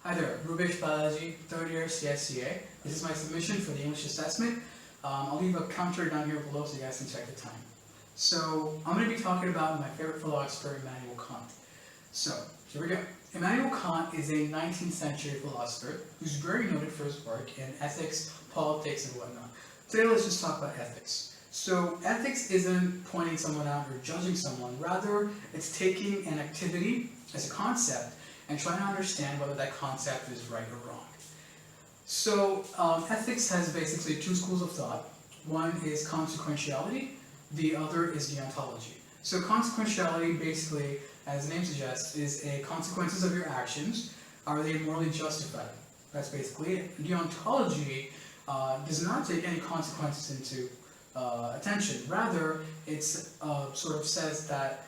Hi there, Rubish Biology, third year CSCA. This is my submission for the English assessment. I'll leave a counter down here below so you guys can check the time. So I'm going to be talking about my favorite philosopher, Immanuel Kant. So here we go. Immanuel Kant is a 19th century philosopher who's very noted for his work in ethics, politics, and whatnot. Today let's just talk about ethics. So ethics isn't pointing someone out or judging someone, rather it's taking an activity as a concept and trying to understand whether that concept is right or wrong. So ethics has basically two schools of thought. One is consequentiality, the other is deontology. So consequentiality basically, as the name suggests, is a consequences of your actions. Are they morally justified? That's basically it. Deontology does not take any consequences into attention. Rather, it sort of says that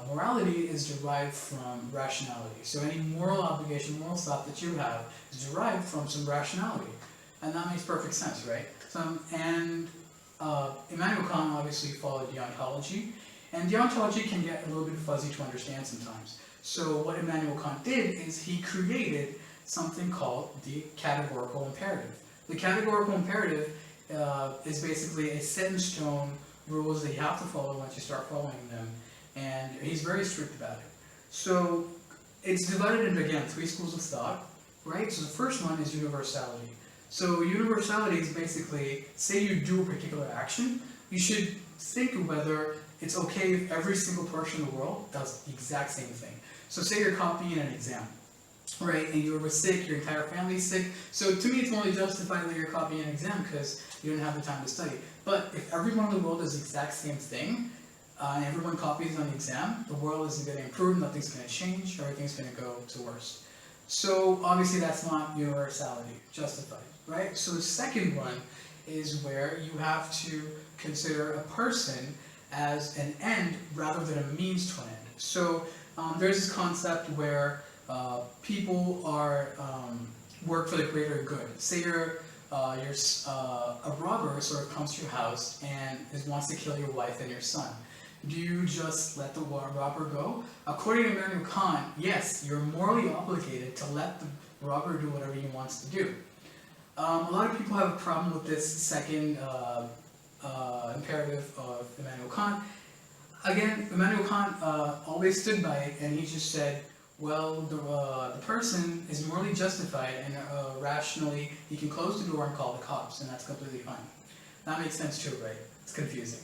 morality is derived from rationality. So any moral obligation, moral thought that you have is derived from some rationality. And that makes perfect sense, right? Immanuel Kant obviously followed deontology. And deontology can get a little bit fuzzy to understand sometimes. So what Immanuel Kant did is he created something called the categorical imperative. The categorical imperative is basically a set-in-stone rules that you have to follow once you start following them, and he's very strict about it. So it's divided into, again, three schools of thought, right? So the first one is universality. So universality is basically, say you do a particular action, you should think whether it's okay if every single person in the world does the exact same thing. So say you're copying an exam, right, and you were sick, your entire family's sick. So to me, it's morally justified that you're copying an exam because you didn't have the time to study. But if everyone in the world does the exact same thing, and everyone copies on the exam, the world isn't going to improve, nothing's going to change, everything's going to go to worse. So obviously that's not universality, justified, right? So the second one is where you have to consider a person as an end rather than a means to an end. So there's this concept where people are work for the greater good. Say a robber sort of comes to your house and wants to kill your wife and your son. Do you just let the robber go? According to Immanuel Kant, yes, you're morally obligated to let the robber do whatever he wants to do. A lot of people have a problem with this second imperative of Immanuel Kant. Again, Immanuel Kant always stood by it, and he just said, well, the person is morally justified, and rationally, he can close the door and call the cops, and that's completely fine. That makes sense too, right? It's confusing.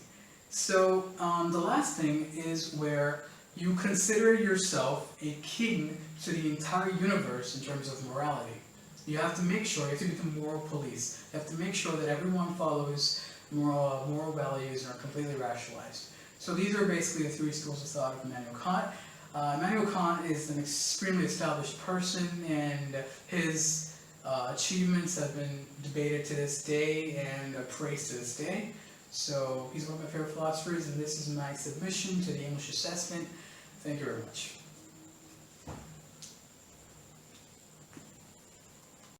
So the last thing is where you consider yourself a king to the entire universe in terms of morality. You have to make sure, you have to become moral police. You have to make sure that everyone follows moral values and are completely rationalized. So these are basically the three schools of thought of Immanuel Kant. Immanuel Kant is an extremely established person, and his achievements have been debated to this day and praised to this day. So he's one of my favorite philosophers, and this is my submission to the English assessment. Thank you very much.